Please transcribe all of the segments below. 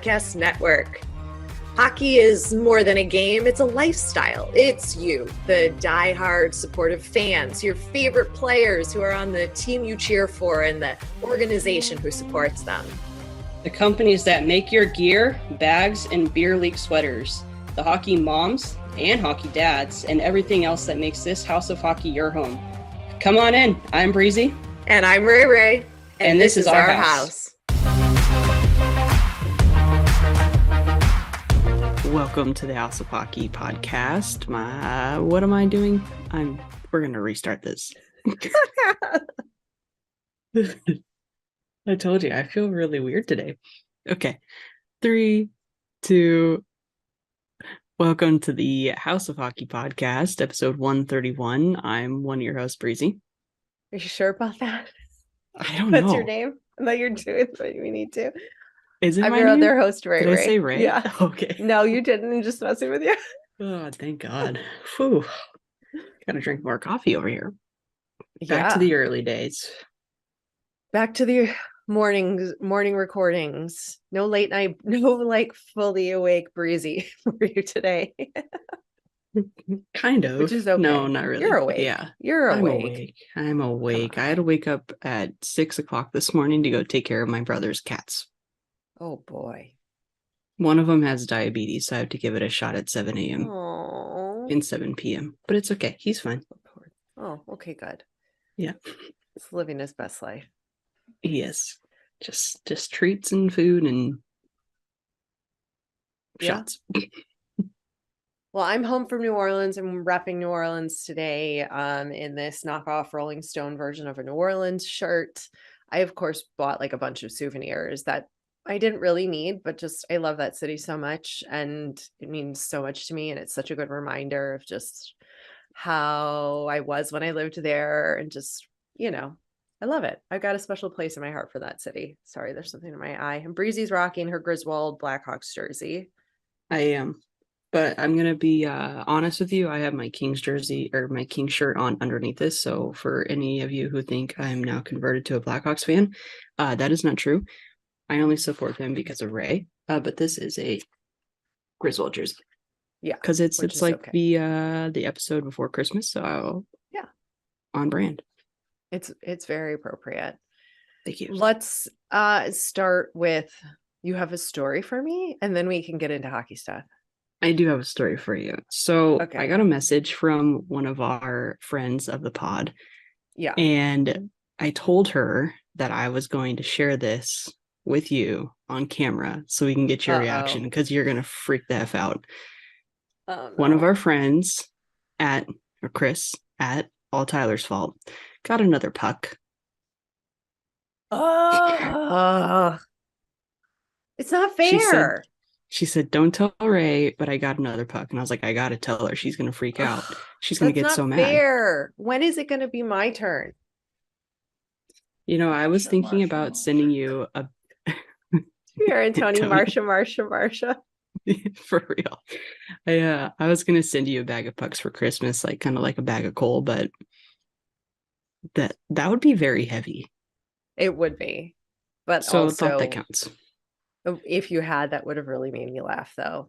Podcast Network. Hockey is more than a game, it's a lifestyle. It's you, the diehard supportive fans, your favorite players who are on the team you cheer for, and the organization who supports them. The companies that make your gear, bags, and beer league sweaters. The hockey moms and hockey dads, and everything else that makes this House of Hockey your home. Come on in. I'm Breezy. And I'm Rae. And this is our house. Welcome to the House of Hockey podcast. What am I doing? We're gonna restart this. I told you I feel really weird today. Okay. 3, 2. Welcome to the House of Hockey podcast, episode 131. I'm one of your hosts, Breezy. Are you sure about that? I don't know. What's your name? I thought you're doing what we need to. Is it I'm my your name? other host, Rae. Did I say Rae? Yeah. Okay. No, you didn't. I'm just messing with you. Oh, thank God. Whew. Gotta drink more coffee over here. Back to the early days. Back to the morning recordings. No late night, no fully awake Breezy for you today. Kind of. Which is okay. No, not really. You're awake. Yeah. You're awake. I'm awake. I had to wake up at 6 o'clock this morning to go take care of my brother's cats. Oh boy. One of them has diabetes, so I have to give it a shot at 7 a.m. Oh. and 7 p.m. But it's okay. He's fine. Oh, okay, good. Yeah. He's living his best life. Yes. Just treats and food and shots. Well, I'm home from New Orleans. I'm repping New Orleans today in this knockoff Rolling Stone version of a New Orleans shirt. I, of course, bought a bunch of souvenirs that I didn't really need, but just I love that city so much, and it means so much to me, and it's such a good reminder of just how I was when I lived there, and just, I love it. I've got a special place in my heart for that city. Sorry, there's something in my eye. And Breezy's rocking her Griswold Blackhawks jersey. I am. But I'm going to be honest with you. I have my Kings jersey or my Kings shirt on underneath this. So for any of you who think I'm now converted to a Blackhawks fan, that is not true. I only support them because of Rae. But this is a Griswold jersey. Yeah. Because it's like okay. the episode before Christmas. So yeah, on brand. It's very appropriate. Thank you. Let's start with, you have a story for me, and then we can get into hockey stuff. I do have a story for you. So okay. I got a message from one of our friends of the pod. Yeah. And I told her that I was going to share this with you on camera so we can get your reaction, because you're going to freak the F out. No. One of our friends Chris at All Tyler's Fault got another puck. It's not fair. She said, don't tell Rae, but I got another puck. And I was like, I got to tell her. She's going to freak out. She's going to get so mad. Fair. When is it going to be my turn? I was thinking about sending you a... Here, and Tony, Marsha. For real. I was going to send you a bag of pucks for Christmas, kind of like a bag of coal, but that would be very heavy. It would be. But so also, thought that counts. If you had, that would have really made me laugh, though.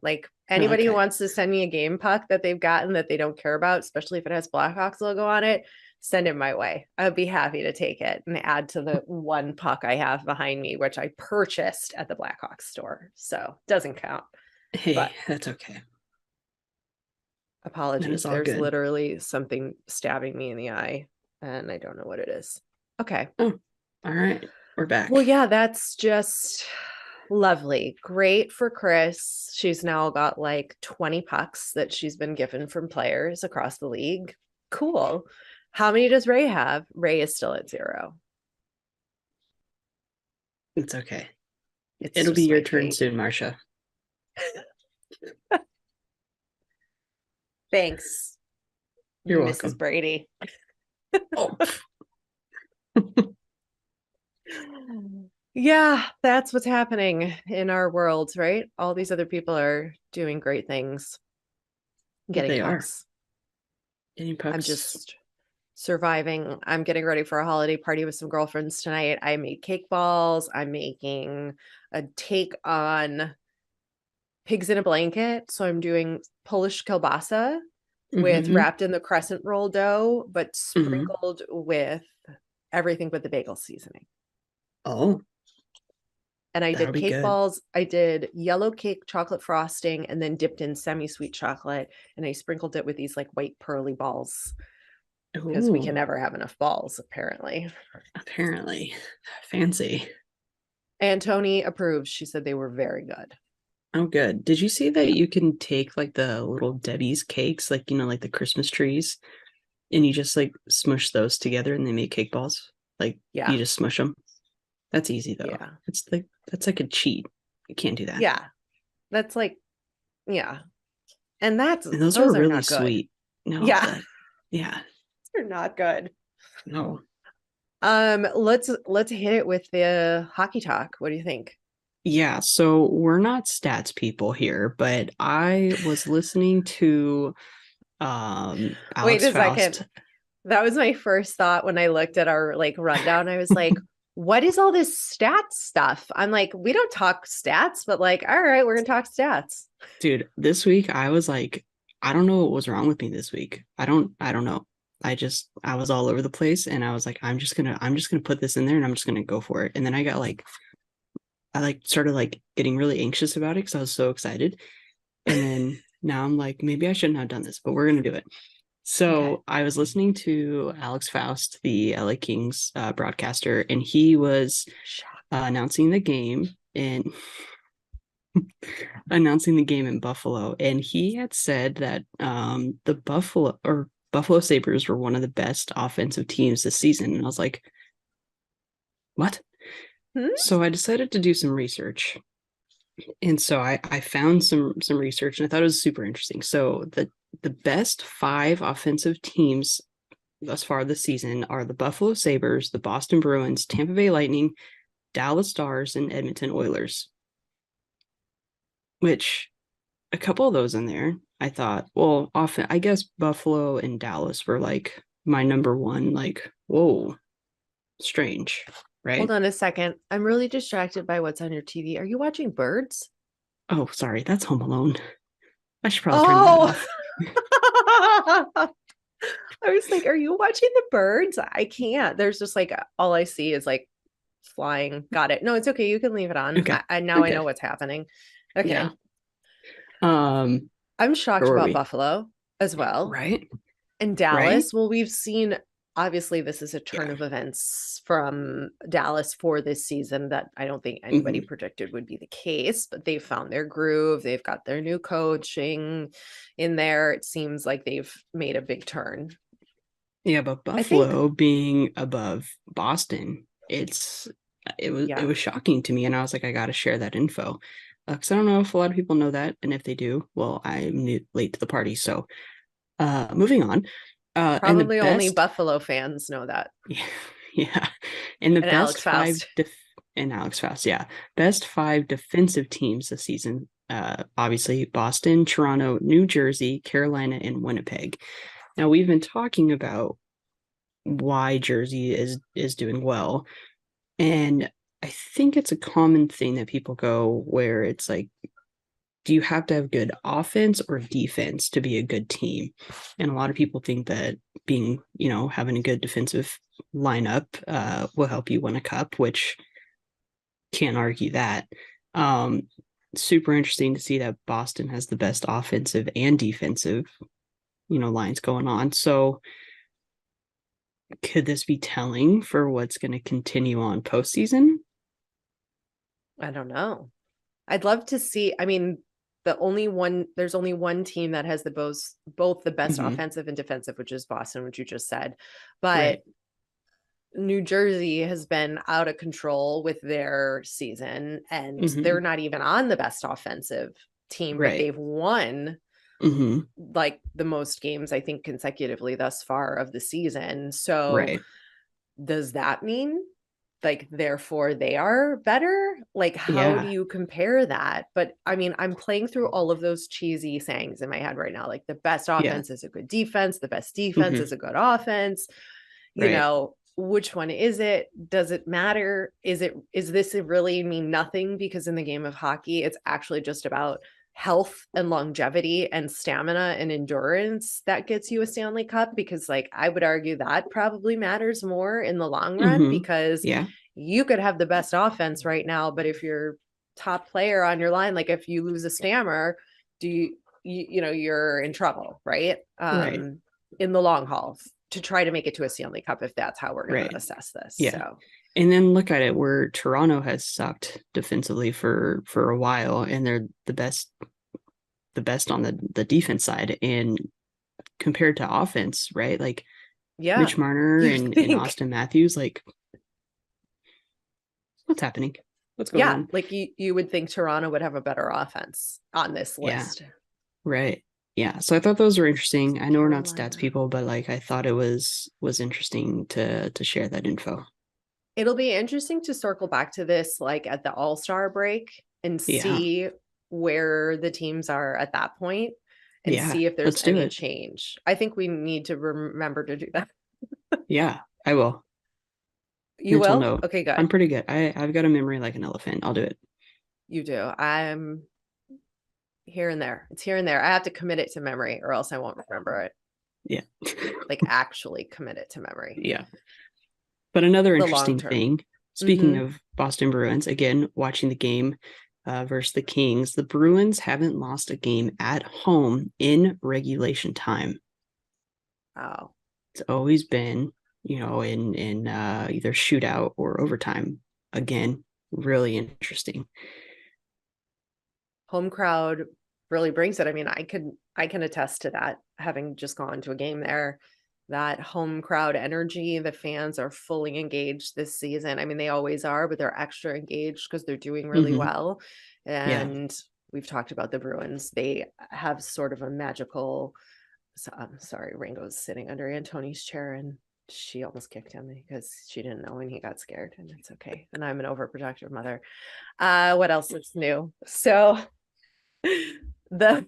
Anybody who wants to send me a game puck that they've gotten that they don't care about, especially if it has Blackhawks logo on it, send it my way. I would be happy to take it and add to the one puck I have behind me, which I purchased at the Blackhawks store. So doesn't count. Hey, that's okay. Apologies. There's good. Literally something stabbing me in the eye, and I don't know what it is. Okay. Oh, all right. We're back. Well, yeah, that's just lovely. Great for Chris. She's now got 20 pucks that she's been given from players across the league. Cool. How many does Rae have? Rae is still at 0. It's okay. It'll be your turn soon, Marsha. Thanks. You're Mrs. welcome. Brady. Oh. Yeah, that's what's happening in our world, right? All these other people are doing great things. Getting pucks. Getting pucks. I'm just surviving. I'm getting ready for a holiday party with some girlfriends tonight. I made cake balls. I'm making a take on pigs in a blanket. So I'm doing Polish kielbasa with Mm-hmm. wrapped in the crescent roll dough, but Mm-hmm. sprinkled with everything but the bagel seasoning. Oh, And I that'll did be cake good. balls. I did yellow cake chocolate frosting and then dipped in semi-sweet chocolate. And I sprinkled it with these like white pearly balls because we can Oh, never have enough balls, apparently. apparently. Fancy. And Tony approves. She said they were very good. Oh, good. Did you see that you can take like the little Debbie's cakes, like, like the Christmas trees, and you just like smush those together and they make cake balls? Like, you Yeah. just smush them. That's easy though. Yeah. That's like a cheat. You can't do that. Yeah. That's like, yeah. And And those are those are really not good. sweet. No, Yeah. yeah, They're not good. no. Let's hit it with the hockey talk. What do you think? Yeah, so we're not stats people here, but I was listening to Wait Alex a second. Faust. That was my first thought when I looked at our like rundown. I was like, what is all this stats stuff? I'm like, we don't talk stats, but like, all right, we're gonna talk stats. Dude, this week I was like, I don't know what was wrong with me this week. I don't know. I was all over the place and I was like, I'm just gonna put this in there and I'm just gonna go for it. And then I like started like getting really anxious about it because I was so excited. And then now I'm like, maybe I shouldn't have done this, but we're gonna do it. Okay. So I was listening to Alex Faust, the LA Kings broadcaster, and he was Shock. announcing the game and announcing the game in Buffalo, and he had said that the Buffalo Sabres were one of the best offensive teams this season, and I was like, what? Hmm? So I decided to do some research, and so I found some research, and I thought it was super interesting. So the best five offensive teams thus far this season are the Buffalo Sabres, the Boston Bruins, Tampa Bay Lightning, Dallas Stars, and Edmonton Oilers. Which a couple of those in there, I thought, well, often I guess Buffalo and Dallas were like my number one, like, whoa, strange, Hold right? on a second. I'm really distracted by what's on your TV. Are you watching Birds? Oh, sorry, that's Home Alone. I should probably turn that Oh, off. I was like, are you watching the birds? I can't. There's just like all I see is like flying. Got it. No, it's okay. You can leave it on. Okay, I now I'm I know good. what's happening. Yeah. Okay. Um, I'm where shocked were about we? Buffalo as well. Right, And right. Dallas. Well, we've seen obviously this is a turn Yeah. of events from Dallas for this season that I don't think anybody Hmm. predicted would be the case, but they've found their groove. They've got their new coaching in there. It seems like they've made a big turn. Yeah, but I think, Buffalo being above Boston, it yeah, was shocking to me, and I was like, I got to share that info because I don't know if a lot of people know that, and if they do, well, I'm late to the party. So, moving on, and the probably only best, Buffalo fans know that. yeah, yeah, and the And best Alex five Faust. and Alex Faust, yeah, best five defensive teams this season. Obviously, Boston, Toronto, New Jersey, Carolina, and Winnipeg. Now we've been talking about why Jersey is doing well. And I think it's a common thing that people go where it's like, do you have to have good offense or defense to be a good team? And a lot of people think that being, having a good defensive lineup will help you win a cup, which can't argue that. Um, Super interesting to see that Boston has the best offensive and defensive, lines going on. So could this be telling for what's going to continue on postseason? I don't know. I'd love to see. I mean, there's only one team that has both the best Mm-hmm. offensive and defensive, which is Boston, which you just said. But Right. New Jersey has been out of control with their season, and Mm-hmm. they're not even on the best offensive team, but Right. they've won Mm-hmm. like the most games, I think, consecutively thus far of the season. So Right. does that mean like therefore they are better? Like how do Yeah. you compare that? But I mean, I'm playing through all of those cheesy sayings in my head right now. Like the best Yeah. offense is a good defense, the best defense Mm-hmm. is a good offense. Right. Which one is it? Does it matter? Is this really mean nothing? Because in the game of hockey, it's actually just about health and longevity and stamina and endurance that gets you a Stanley Cup, because like I would argue that probably matters more in the long run, because Yeah. you could have the best offense right now, but if your top player on your line, like if you lose a stammer, do you know, you're in trouble, right? Right. In the long haul to try to make it to a Stanley Cup, if that's how we're going to Right. assess this. Yeah. So, And then look at it where Toronto has sucked defensively for a while, and they're the best on the defense side. And compared to offense, right? Like yeah, Mitch Marner you and think, Austin Matthews, like what's happening? What's going yeah, on? like you would think Toronto would have a better offense on this Yeah. list. Right. Yeah. So I thought those were interesting. I know we're not stats Carolina. people, but like I thought it was interesting to share that info. It'll be interesting to circle back to this like at the All-Star break and Yeah. see where the teams are at that point and Yeah. see if there's Let's do any it. change. I think we need to remember to do that. Yeah, I will. You Mental will? note. Okay, I'm good. pretty good. I've got a memory like an elephant. I'll do it. You do. I'm here and there. It's here and there. I have to commit it to memory or else I won't remember it. Yeah. Like actually commit it to memory. Yeah. But another The long interesting term. thing, speaking of Boston Bruins, again, watching the game versus the Kings, the Bruins haven't lost a game at home in regulation time. Wow. It's always been, in either shootout or overtime. Again, really interesting. Home crowd really brings it. I mean, I can attest to that, having just gone to a game there. That home crowd energy, the fans are fully engaged this season. I mean, they always are, but they're extra engaged because they're doing really Mm-hmm. well. Yeah. And we've talked about the Bruins. They have sort of a magical. I'm sorry, Ringo's sitting under Antoni's chair and she almost kicked him because she didn't know when he got scared, and it's okay. And I'm an overprotective mother. What else is new? So the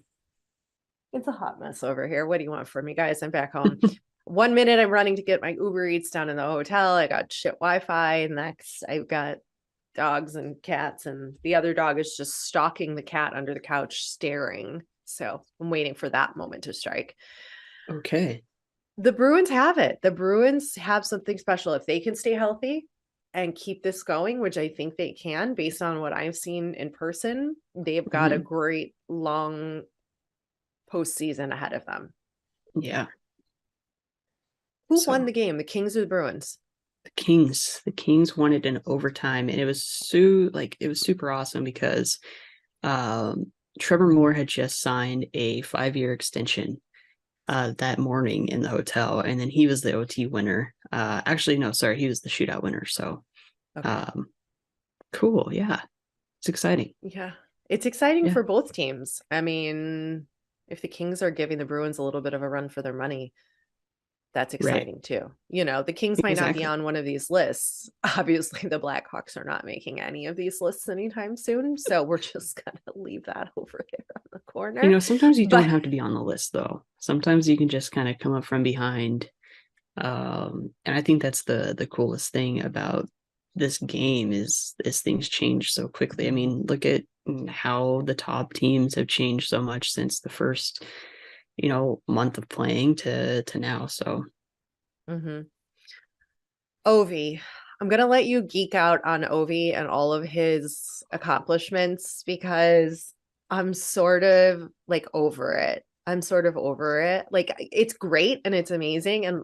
it's a hot mess over here. What do you want from me, guys? I'm back home. 1 minute I'm running to get my Uber Eats down in the hotel. I got shit Wi-Fi. Next, I've got dogs and cats, and the other dog is just stalking the cat under the couch, staring. So I'm waiting for that moment to strike. Okay. The Bruins have it. The Bruins have something special. If they can stay healthy and keep this going, which I think they can based on what I've seen in person, they've got a Mm-hmm. great long postseason ahead of them. Yeah. Who So won the game, the Kings or the Bruins? the Kings won it in overtime, and it was super awesome because Trevor Moore had just signed a 5-year extension that morning in the hotel, and then he was the OT winner. Actually, no, sorry, he was the shootout winner. So, Okay. cool. Yeah, it's exciting. Yeah. It's exciting Yeah, for both teams. I mean, if the Kings are giving the Bruins a little bit of a run for their money, that's right. exciting too. You know, the Kings might not be Exactly. on one of these lists. Obviously, the Blackhawks are not making any of these lists anytime soon. So we're just going to leave that over there on the corner. Sometimes you don't But have to be on the list though. Sometimes you can just kind of come up from behind. And I think that's the coolest thing about this game is things change so quickly. I mean, look at how the top teams have changed so much since the first, month of playing to now. So mm-hmm. Ovi, I'm going to let you geek out on Ovi and all of his accomplishments because I'm sort of like over it. I'm sort of over it. Like it's great and it's amazing and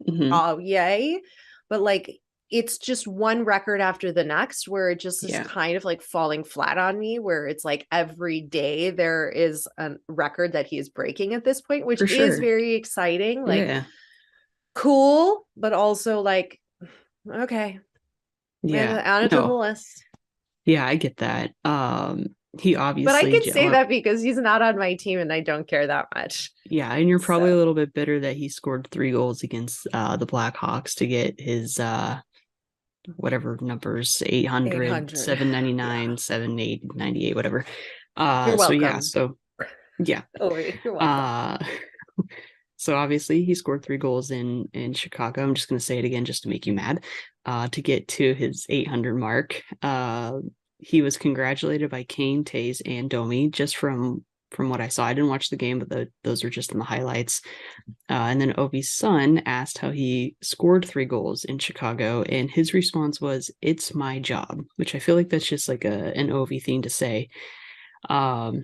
mhm, oh yay. But like it's just one record after the next where it just is yeah, kind of like falling flat on me, where it's like every day there is a record that he is breaking at this point, which for is sure. very exciting. Like Yeah, cool, but also like, okay, yeah. add it to the No, list. yeah, I get that. He But I obviously, can say that because he's not on my team and I don't care that much. yeah, and you're probably a So little bit bitter that he scored 3 goals against the Blackhawks to get his whatever numbers 800 800. Yeah. 799 7898 whatever. You're So yeah, welcome. so yeah. Oh, you're welcome. Uh so obviously he scored 3 goals in Chicago. I'm just gonna say it again just to make you mad. To get to his 800 mark. he was congratulated by Kane, Taze, and Domi, just from what I saw. I didn't watch the game, but those are just in the highlights. And then Ovi's son asked how he scored 3 goals in Chicago, and his response was, "It's my job," which I feel like that's just like an Ovi thing to say. But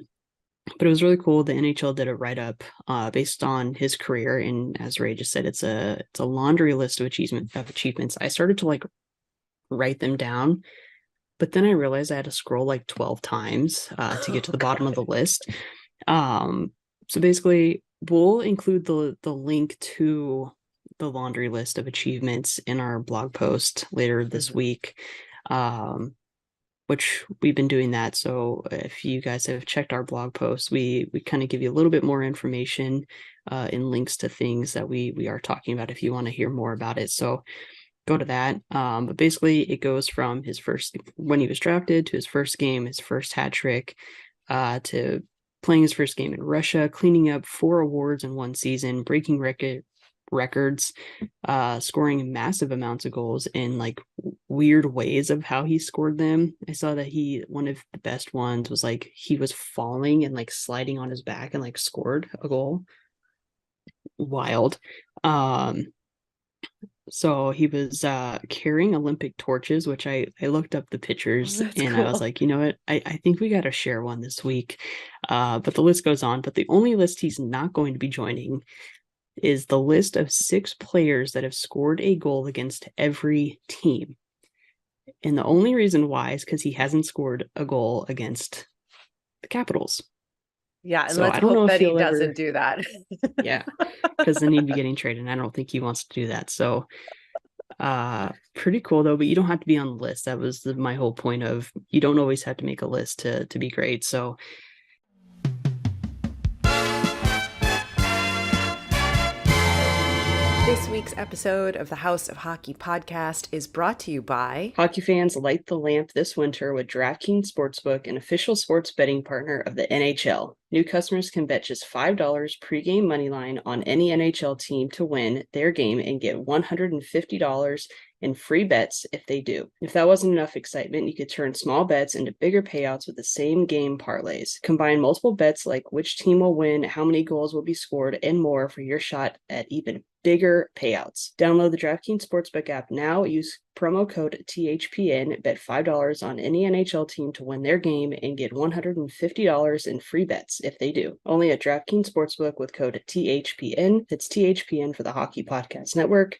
it was really cool. The NHL did a write-up based on his career, and as Ray just said, it's a laundry list of achievements. I started to like write them down, but then I realized I had to scroll like 12 times to get to the bottom of the list. So basically, we'll include the link to the laundry list of achievements in our blog post later this week, which we've been doing that. So if you guys have checked our blog post, we kind of give you a little bit more information and links to things that we are talking about if you want to hear more about it. So go to that. But basically, it goes from his first, when he was drafted, to his first game, his first hat trick, to playing his first game in Russia, cleaning up 4 awards in 1 season, breaking records, scoring massive amounts of goals in like weird ways of how he scored them. I saw that one of the best ones was like he was falling and like sliding on his back and like scored a goal. Wild. So he was carrying Olympic torches, which I looked up the pictures and cool. I was like, you know what? I think we got to share one this week. But the list goes on. But the only list he's not going to be joining is the list of 6 players that have scored a goal against every team. And the only reason why is because he hasn't scored a goal against the Capitals. Yeah, and so let's hope that he doesn't do that. Yeah, because then he'd be getting traded, and I don't think he wants to do that. So pretty cool though, but you don't have to be on the list. That was my whole point of, you don't always have to make a list to be great. So this week's episode of the House of Hockey podcast is brought to you by hockey fans. Light the lamp this winter with DraftKings Sportsbook, an official sports betting partner of the NHL. New customers can bet just $5 pregame moneyline on any NHL team to win their game and get $150 in free bets if they do. If that wasn't enough excitement, you could turn small bets into bigger payouts with the same game parlays. Combine multiple bets like which team will win, how many goals will be scored, and more for your shot at even bigger payouts. Download the DraftKings Sportsbook app now. Use promo code THPN. Bet $5 on any NHL team to win their game and get $150 in free bets if they do. Only at DraftKings Sportsbook with code THPN. That's THPN for the Hockey Podcast Network.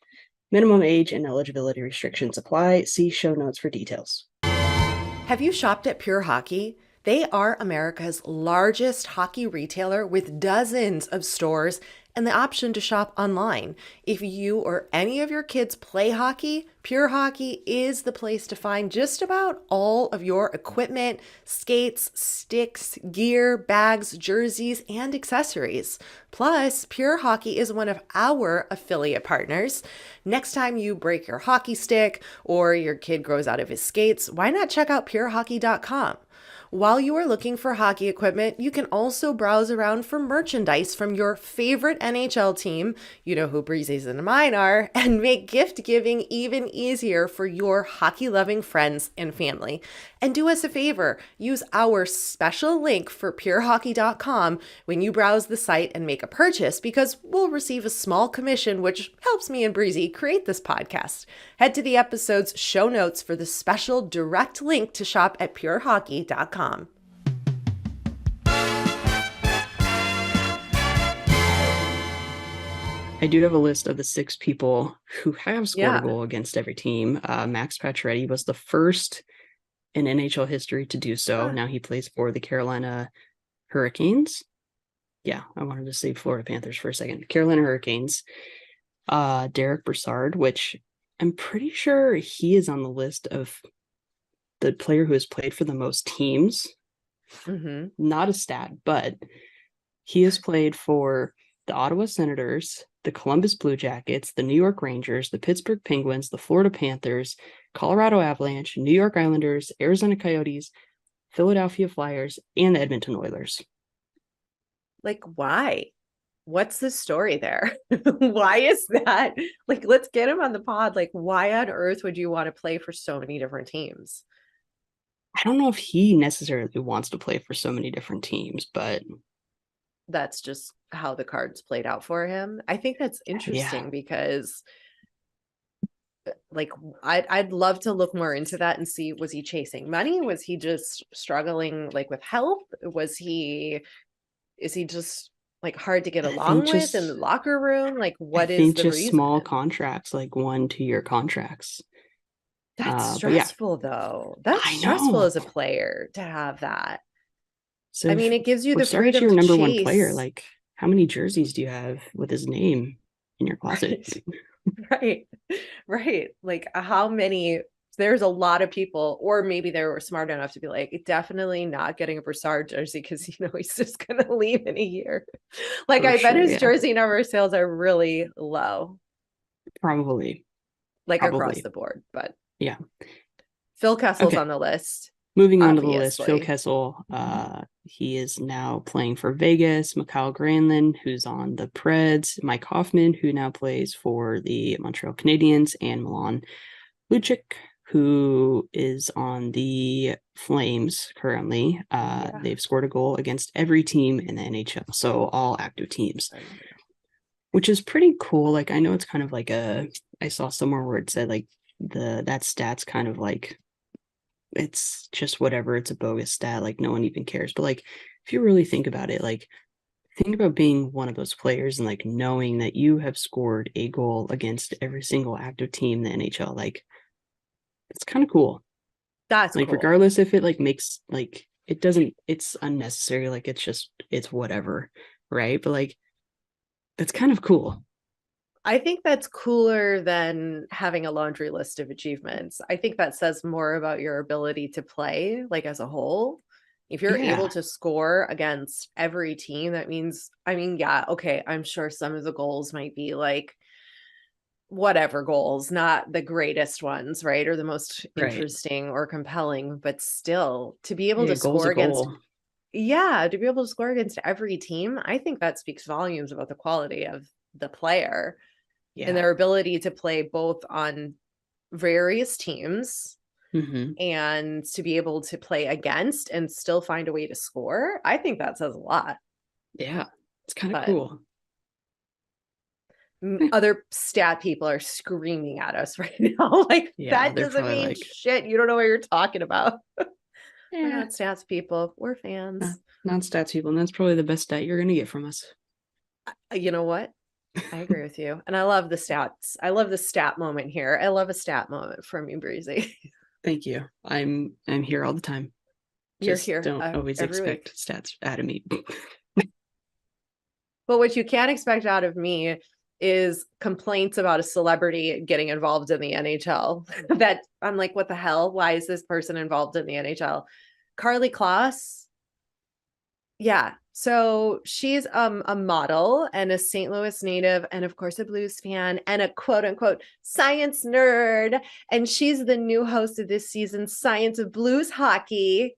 Minimum age and eligibility restrictions apply. See show notes for details. Have you shopped at Pure Hockey? They are America's largest hockey retailer with dozens of stores and the option to shop online. If you or any of your kids play hockey, Pure Hockey is the place to find just about all of your equipment, skates, sticks, gear, bags, jerseys, and accessories. Plus, Pure Hockey is one of our affiliate partners. Next time you break your hockey stick or your kid grows out of his skates, why not check out purehockey.com? While you are looking for hockey equipment, you can also browse around for merchandise from your favorite NHL team, you know who Breezy's and mine are, and make gift giving even easier for your hockey-loving friends and family. And do us a favor, use our special link for purehockey.com when you browse the site and make a purchase, because we'll receive a small commission, which helps me and Breezy create this podcast. Head to the episode's show notes for the special direct link to shop at purehockey.com. I do have a list of the 6 people who have scored a goal against every team. Max Pacioretty was the first in NHL history to do so. Now he plays for the Carolina Hurricanes. Yeah, I wanted to say Florida Panthers for a second. Carolina Hurricanes. Derek Brassard, which I'm pretty sure he is on the list of the player who has played for the most teams. Not a stat, but he has played for the Ottawa Senators, the Columbus Blue Jackets, the New York Rangers, the Pittsburgh Penguins, the Florida Panthers, Colorado Avalanche, New York Islanders, Arizona Coyotes, Philadelphia Flyers, and the Edmonton Oilers. Like, why? What's the story there? Why is that? Like, let's get him on the pod. Like, why on earth would you want to play for so many different teams? I don't know if he necessarily wants to play for so many different teams, but That's just how the cards played out for him. I think that's yeah, interesting because like I'd love to look more into that and see, was he chasing money? Was he just struggling like with health? Is he just like hard to get I think along with in the just locker room? Like I what is think the just reason? small contracts, like 1 2 year contracts. That's But yeah, stressful though. That's I stressful know. as a player to have that. So I if mean, it gives you we're the starting to freedom your to number one player, chase. like how many jerseys do you have with his name in your closet? Right. Right. Right. Like how many, there's a lot of people, or maybe they were smart enough to be like, definitely not getting a Brassard jersey because he's just gonna leave in a year. Like For I bet sure, his yeah. jersey number sales are really low, Probably. like across Probably. the board. But Yeah. Phil Kessel's Okay. on the list, Moving on to the list, Phil obviously. Kessel. He is now playing for Vegas. Mikhail Granlund, who's on the Preds. Mike Hoffman, who now plays for the Montreal Canadiens, and Milan Lucic, who is on the Flames currently. Yeah. They've scored a goal against every team in the NHL, so all active teams, which is pretty cool. Like I know it's kind of like I saw somewhere where it said like that stat's kind of like it's just whatever, it's a bogus stat, like no one even cares. But like if you really think about it, like think about being one of those players and like knowing that you have scored a goal against every single active team in the NHL. Like it's kind of cool. That's Like cool. regardless if it like makes like it doesn't, it's unnecessary, like it's whatever, right? But like it's kind of cool. I think that's cooler than having a laundry list of achievements. I think that says more about your ability to play, like as a whole. If you're able Yeah, to score against every team, that means, I mean, yeah, okay, I'm sure some of the goals might be like whatever goals, not the greatest ones, right? Or the most right. interesting or compelling, but still to be able Yeah, to goal's score a against, goal. yeah, to be able to score against every team, I think that speaks volumes about the quality of the player and Yeah. their ability to play both on various teams Hmm. and to be able to play against and still find a way to score. I think that says a lot. Yeah, it's kind of But cool. Eh, other stat people are screaming at us right now. Like, yeah, that they're doesn't probably mean like, shit. You don't know what you're talking about. We're yeah, not stats people. We're not, fans. not stats people, and that's probably the best stat you're gonna get from us. You know what? I agree with you. And I love the stats. I love the stat moment here. I love a stat moment from you, Breezy. Thank you. I'm here all the time. You're Just here don't always every week. expect stats out of me. But what you can't expect out of me is complaints about a celebrity getting involved in the NHL. That I'm like, what the hell? Why is this person involved in the NHL? Carly Kloss. Yeah. So she's a model and a St. Louis native, and of course a blues fan and a quote unquote science nerd. And she's the new host of this season's Science of Blues Hockey.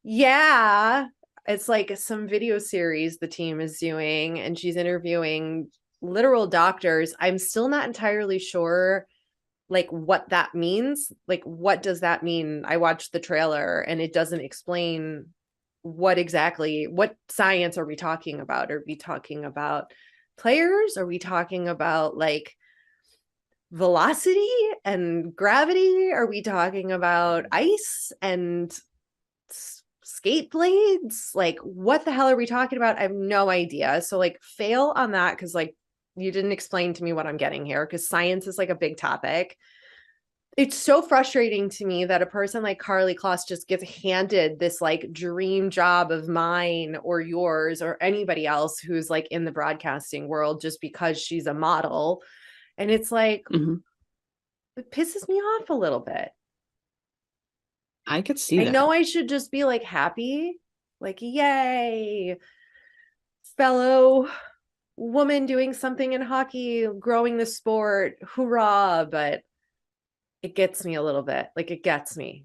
Yeah. It's like some video series the team is doing, and she's interviewing literal doctors. I'm still not entirely sure like what that means. Like, what does that mean? I watched the trailer and it doesn't explain what science are we talking about? Are we talking about players? Are we talking about like velocity and gravity? Are we talking about ice and skate blades? Like, what the hell are we talking about? I have no idea. So, like, fail on that because, like, you didn't explain to me what I'm getting here because science is like a big topic. It's so frustrating to me that a person like Carly Kloss just gets handed this like dream job of mine or yours or anybody else who's like in the broadcasting world just because she's a model. And it's like, Hmm. it pisses me off a little bit. I could see I that. know I should just be like happy, like, yay, fellow woman doing something in hockey, growing the sport, hoorah. But it gets me a little bit. Like, it gets me.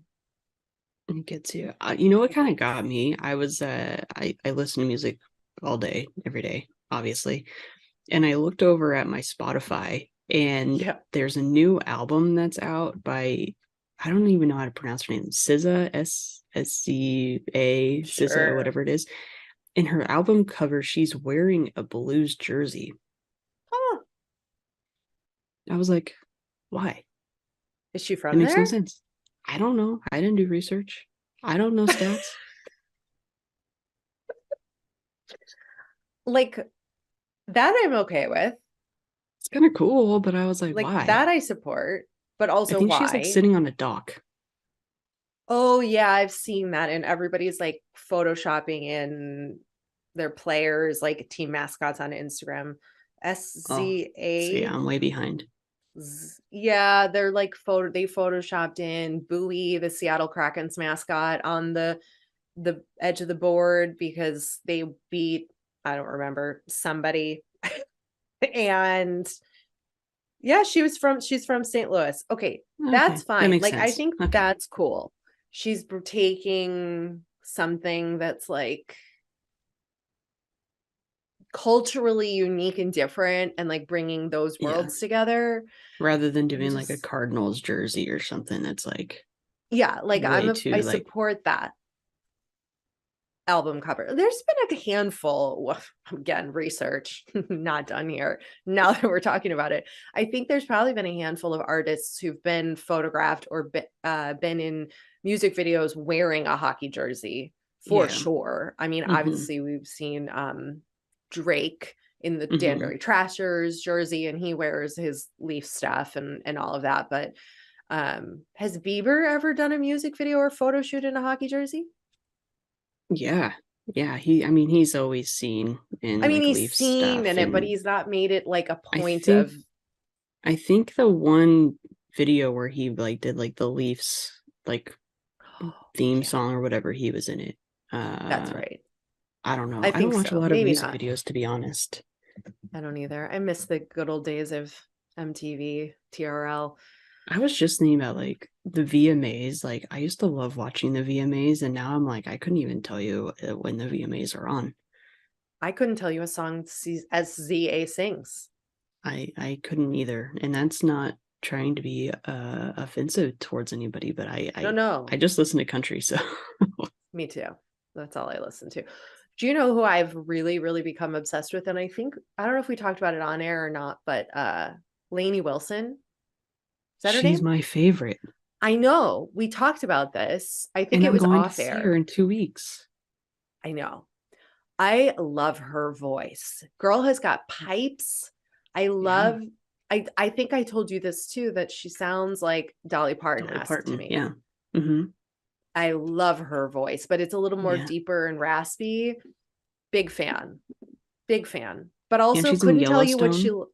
It gets you. You know what kind of got me? I listen to music all day, every day, obviously, and I looked over at my Spotify, and Yeah. there's a new album that's out by I don't even know how to pronounce her name. SZA, SCA, SZA, Sure. whatever it is. In her album cover, she's wearing a Blues jersey. Huh. I was like, why? Is she It from makes no there? sense. I don't know. I didn't do research. I don't know stats. Like that I'm okay with. It's kind of cool, but I was like, Like why? that I support, but I also think she's like why? sitting on a dock. Oh yeah, I've seen that, and everybody's like photoshopping in their players, like team mascots on Instagram. Oh, so yeah, SZA. I'm way behind. Yeah, they're like they photoshopped in Bowie, the Seattle Kraken's mascot, on the edge of the board because they beat, I don't remember, somebody. And yeah, she's from St. Louis. Okay, Okay, that's that fine. makes Like I sense. think Okay. that's cool. She's taking something that's like culturally unique and different and like bringing those Yeah. worlds together. Rather than And doing like a just Cardinals jersey or something that's like yeah, like way I too like, support that album cover. There's been a handful, well, again, research not done here. Now that we're talking about it, I think there's probably been a handful of artists who've been photographed or been in music videos wearing a hockey jersey for yeah. sure. I mean, Mm-hmm. obviously we've seen Drake in the Mm-hmm. Danbury Trashers jersey, and he wears his Leaf stuff and all of that. But has Bieber ever done a music video or photo shoot in a hockey jersey? Yeah. Yeah. He, I mean, he's always seen I in mean, like he's Leaf seen stuff. in it, but And he's not made it like a I point think, of I think the one video where he like did like the Leafs like theme yeah, song or whatever, he was in it. that's Uh, right. I don't know. I I don't think watch a so. lot of Maybe music not. videos, to be honest. I don't either. I miss the good old days of MTV, TRL. I was just thinking about like the VMAs. Like I used to love watching the VMAs, and now I'm like I couldn't even tell you when the VMAs are on. I couldn't tell you a song SZA sings. I couldn't either, and that's not trying to be offensive towards anybody, but No, I no, just listen to country, so me too. That's all I listen to. Do you know who I've really, really become obsessed with? And I don't know if we talked about it on air or not, but Lainey Wilson. Is that her she's name? my favorite, I know. We talked about this. I think and it I'm was going to off see her air. in 2 weeks. I know. I love her voice. Girl has got pipes. I Yeah, love I think I told you this too, that she sounds like Dolly Dolly Parton-esque to Parton. me. Yeah, mm-hmm. I love her voice, but it's a little more Yeah, deeper and raspy. Big fan. Big fan. But and also she's in couldn't tell you what Yellowstone.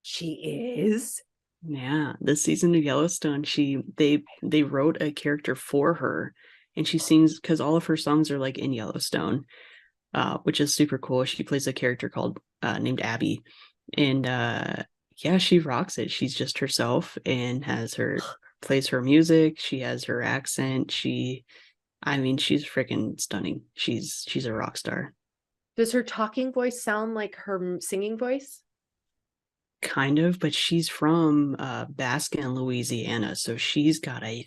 she is. Yeah, this season of Yellowstone, they wrote a character for her, and she sings because all of her songs are like in Yellowstone, which is super cool. She plays a character called named Abby, and yeah, she rocks it. She's just herself and has her plays her music. She has her accent. I mean, she's freaking stunning. She's a rock star. Does her talking voice sound like her singing voice? Kind of, but she's from Baskin, Louisiana, so she's got a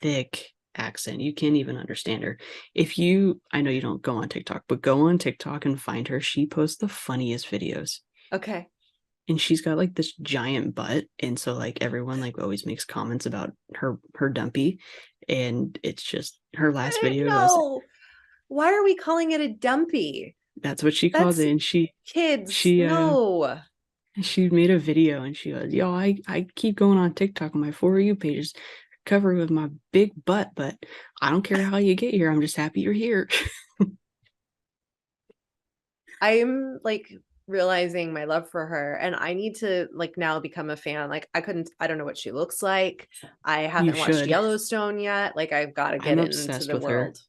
thick accent. You can't even understand her. If you, I know you don't go on TikTok, but go on TikTok and find her. She posts the funniest videos. Okay. And she's got like this giant butt, and so like everyone like always makes comments about her dumpy, and it's just her last video was No. Why are we calling it a dumpy? that's what she calls That's it, and kids. she No. she made a video and she goes, yo, I keep going on TikTok on my For You pages covered with my big butt, but I don't care how you get here. I'm just happy you're here. I'm like realizing my love for her, and I need to like now become a fan. Like I don't know what she looks like. I You haven't watched should. Yellowstone yet. Like I've got to I'm get into obsessed the with her. world.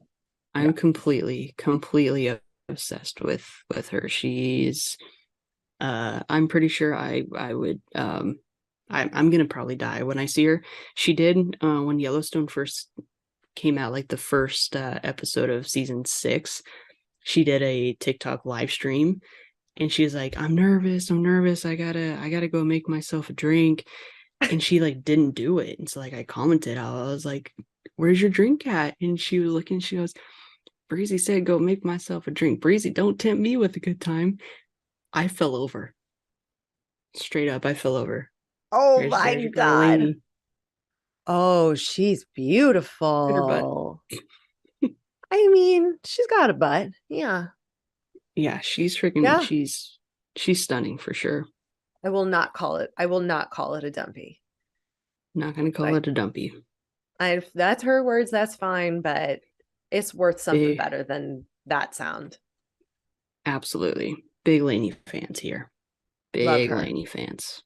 I'm Yeah. completely obsessed with her. She's I'm pretty sure I would I'm gonna probably die when I see her. She did when Yellowstone first came out, like the first episode of season 6, she did a TikTok live stream, and she's like, I'm nervous, I gotta go make myself a drink. and she like didn't do it. And so like I commented, I was like, "Where's your drink at?" And she was looking, she goes, "Breezy said go make myself a drink. Breezy, don't tempt me with a good time." I fell over. Straight up, I fell over. Oh my There's your girl God. Lainey. Oh, she's Look at her butt. beautiful. I mean, she's got a butt. Yeah. Yeah, she's freaking Yeah. she's stunning for sure. I will not call it. I will not call it a dumpy. Not gonna call Like, it a dumpy. if that's her words, that's fine, but it's worth something Big, better than that sound. absolutely. Big Lainey fans here. Love Big her. Lainey fans.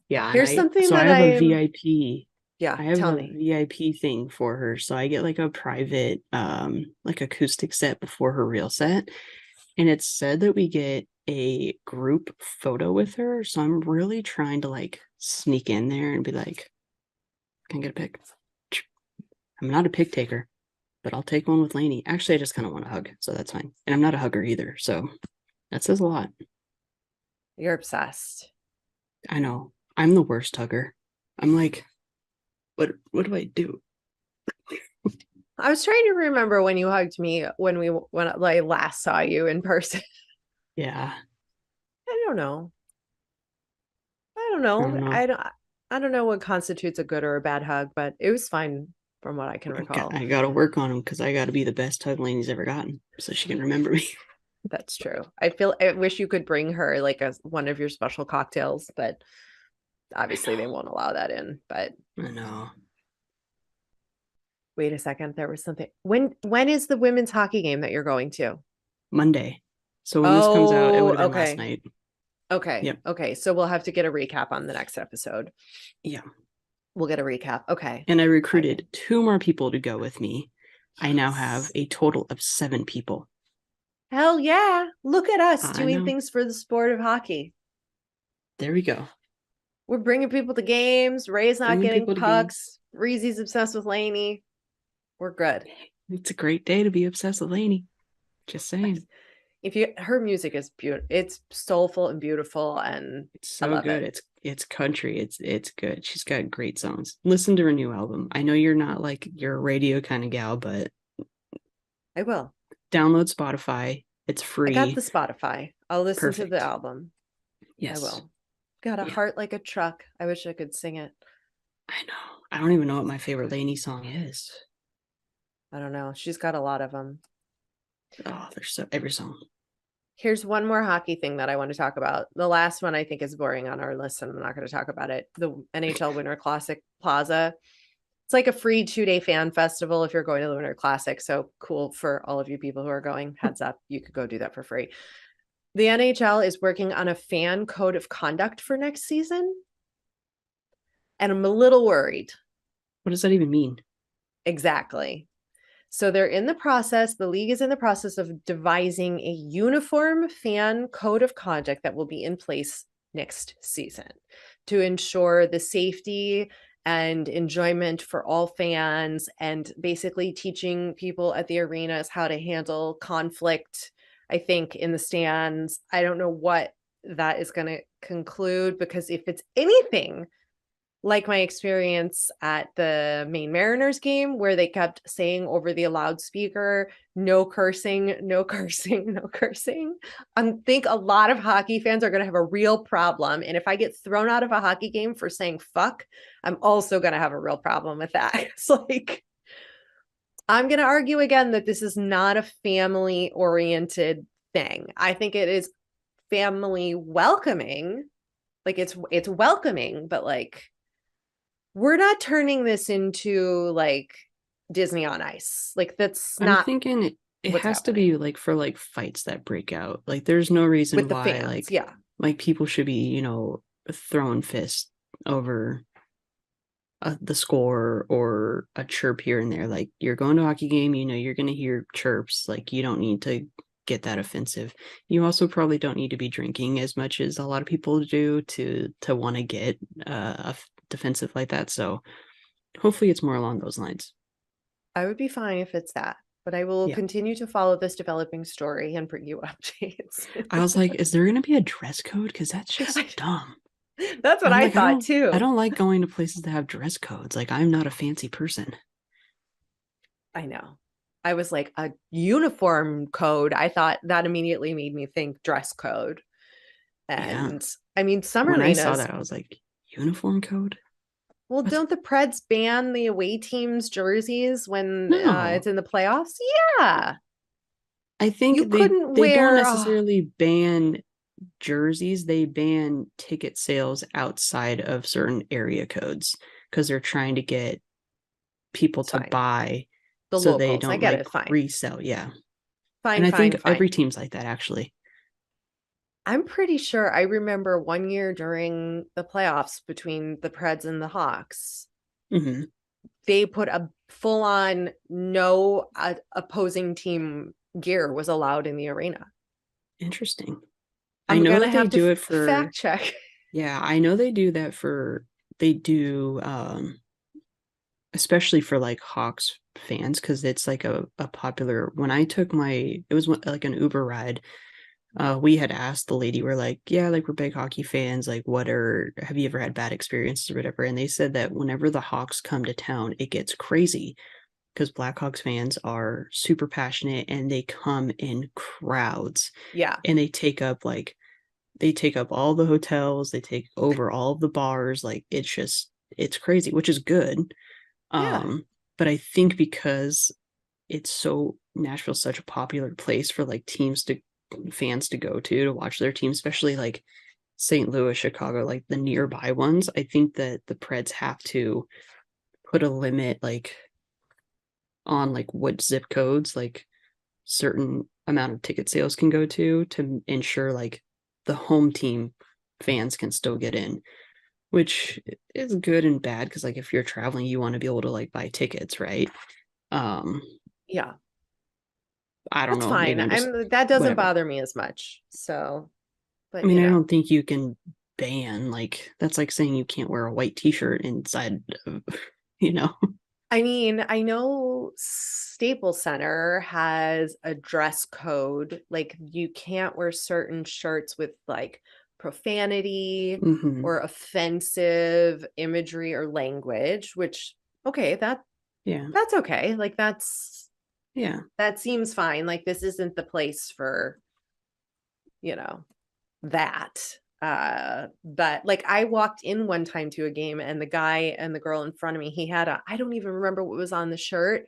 Yeah, and Here's something so I that have a I'm, VIP. yeah, I have tell a me. VIP thing for her. So I get like a private like acoustic set before her real set. And it's said that we get a group photo with her. So I'm really trying to like sneak in there and be like, "Can I get a pic?" I'm not a pic taker, but I'll take one with Lainey. Actually, I just kind of want a hug, so that's fine. And I'm not a hugger either, so that says a lot. You're obsessed. I know. I'm the worst hugger. I'm like, what do I do? I was trying to remember when you hugged me when I last saw you in person. Yeah, I don't know. I don't I know. don't know. I don't know what constitutes a good or a bad hug, but it was fine from what I can recall. I gotta work on him because I gotta be the best hug Lainey's ever gotten, so she can remember me. That's true. I wish you could bring her like one of your special cocktails, but obviously they won't allow that in. But I know. wait a second, there was something. When is the women's hockey game that you're going to? Monday. So when this comes out, it would Oh, have been last okay. night. Okay. Yep. Okay. So we'll have to get a recap on the next episode. Yeah. We'll get a recap. Okay. And I recruited Exciting. 2 more people to go with me. I now have Yes. a total of 7 people. Hell yeah. Look at us I doing know. things for the sport of hockey. There we go. We're bringing people to games. Ray's not Bringing getting people to games. pucks. Reezy's obsessed with Lainey. We're good. It's a great day to be obsessed with Lainey. Just saying. Her music is beautiful. It's soulful and beautiful, and It's I so love good. it. It's country. It's good. She's got great songs. Listen to her new album. I know you're not like you're a radio kind of gal, but I will. download Spotify. It's I got free. the Spotify. I'll listen to the Perfect. album. I Yes. will. Got a Yeah. heart like a truck. I wish I could sing it. I know. I don't even know what my favorite Lainey song is. I don't know. She's got a lot of them. Oh, there's so every song. Here's one more hockey thing that I want to talk about. The last one I think is boring on our list, and I'm not going to talk about it. The NHL Winter Classic Plaza. It's like a free 2-day fan festival if you're going to the Winter Classic. So cool for all of you people who are going. Heads up, you could go do that for free. The NHL is working on a fan code of conduct for next season. And I'm a little worried. What does that even mean? Exactly. So they're in the process, the league is in the process of devising a uniform fan code of conduct that will be in place next season to ensure the safety and enjoyment for all fans, and basically teaching people at the arenas how to handle conflict, I think, in the stands. I don't know what that is going to conclude, because if it's anything like my experience at the Maine Mariners game, where they kept saying over the loudspeaker, no cursing, no cursing, no cursing. I think a lot of hockey fans are going to have a real problem. And if I get thrown out of a hockey game for saying fuck, I'm also going to have a real problem with that. It's like, I'm going to argue again that this is not a family oriented thing. I think it is family welcoming. Like it's welcoming, but like, we're not turning this into like Disney on Ice. Like that's I'm not thinking it what's has to happening be like for like fights that break out. Like there's no with reason the why fans. Yeah. like people should be, throwing fists over the score or a chirp here and there. Like you're going to a hockey game, you're going to hear chirps. Like you don't need to get that offensive. You also probably don't need to be drinking as much as a lot of people do to want to get defensive like that. So hopefully it's more along those lines. I would be fine if it's that, but I will Yeah. continue to follow this developing story and bring you updates. I was like, is there going to be a dress code? Because that's just dumb. That's what I'm I like, thought I too. don't like going to places that have dress codes. Like, I'm not a fancy person. I know. I was like, a uniform code. I thought that immediately made me think dress code. Yeah. And I mean, Summer When I saw Lena's, that, I was like, uniform code? well, What? don't the Preds ban the away team's jerseys when No. it's in the playoffs? Yeah. I You think couldn't they don't wear, necessarily ban jerseys, they ban ticket sales outside of certain area codes because they're trying to get people it's to fine. buy The so they locals. I don't get like it. Fine. resell. Yeah. And Fine, I think fine, every fine. team's like that actually. I'm pretty sure I remember one year during the playoffs between the Preds and the Hawks, Hmm. they put a full on no opposing team gear was allowed in the arena. Interesting. I I'm know gonna that they have to do it for, fact check. yeah, I know they do that for, they do, especially for like Hawks fans, because it's like a popular, when I took my, it was like an Uber ride. We had asked the lady, we're like, yeah, like we're big hockey fans. Like, have you ever had bad experiences or whatever? And they said that whenever the Hawks come to town, it gets crazy because Blackhawks fans are super passionate and they come in crowds Yeah. and they take up all the hotels, they take over all of the bars. Like it's crazy, which is good. Yeah. Um, but I think because it's so Nashville's such a popular place for like teams to fans to go to watch their team, especially like St. Louis, Chicago, like the nearby ones. I think that the Preds have to put a limit like on like what zip codes like certain amount of ticket sales can go to ensure like the home team fans can still get in, which is good and bad because like if you're traveling you want to be able to like buy tickets, right? um Yeah. I don't That's know, maybe fine. I'm just I'm that doesn't whatever. bother me as much. So, I but mean, I don't think you can ban like that's like saying you can't wear a white t-shirt inside of, you know. I mean, I know Staples Center has a dress code. Like you can't wear certain shirts with like profanity Hmm. or offensive imagery or language, which okay, Yeah. that's okay. Like Yeah. that seems fine. Like this isn't the place for, you know, that. But like I walked in one time to a game and the guy and the girl in front of me, he had I don't even remember what was on the shirt,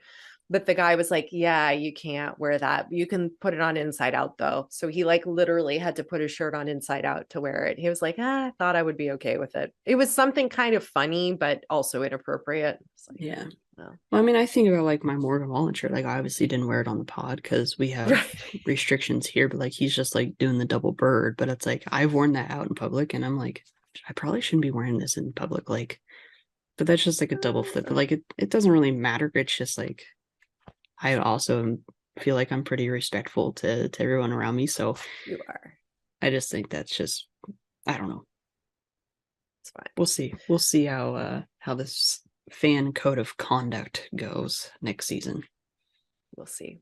but the guy was like, yeah, you can't wear that. You can put it on inside out though. So he like literally had to put his shirt on inside out to wear it. He was like, I thought I would be okay with it. It was something kind of funny, but also inappropriate. It's like, Yeah. well, Well, I mean, I think about like my Morgan Wallen shirt. Like, I obviously didn't wear it on the pod because we have right. restrictions here, but like he's just like doing the double bird. But it's like I've worn that out in public, and I'm like, I probably shouldn't be wearing this in public. Like, but that's just like a double flip. But like it doesn't really matter. It's just like I also feel like I'm pretty respectful to everyone around me. So You are. I just think that's just I don't know. It's fine. We'll see. We'll see how this fan code of conduct goes next season. We'll see.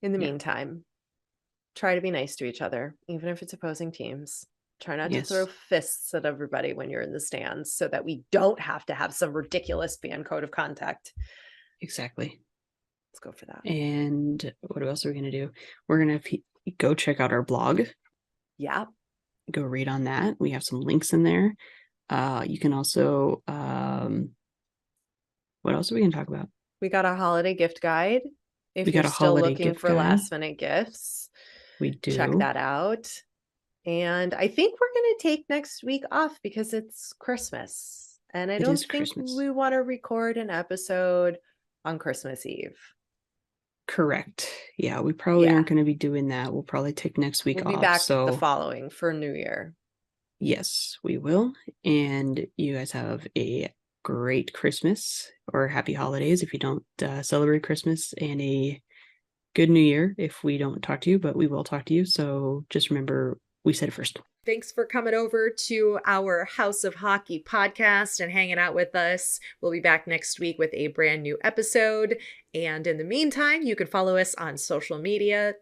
In the Yeah. meantime, try to be nice to each other, even if it's opposing teams. Try not to throw Yes. fists at everybody when you're in the stands so that we don't have to have some ridiculous fan code of contact. Exactly. Let's go for that. And what else are we gonna do? We're gonna go check out our blog. Yeah. Go read on that. We have some links in there. You can also what else are we gonna talk about? We got a holiday gift guide. We If you're got a still holiday looking gift for guide. last minute gifts, We check do. that out. And I think we're going to take next week off because it's Christmas. And I It is don't think Christmas. we want to record an episode on Christmas Eve. Correct. Yeah, we probably Yeah. aren't going to be doing that. We'll probably take next week We'll be off. back the So, following for New Year. yes, we will. And you guys have a great Christmas or happy holidays if you don't celebrate Christmas, and a good New Year if we don't talk to you, but we will talk to you. So just remember, we said it first. Thanks for coming over to our House of Hockey podcast and hanging out with us. We'll be back next week with a brand new episode. And in the meantime, you can follow us on social media.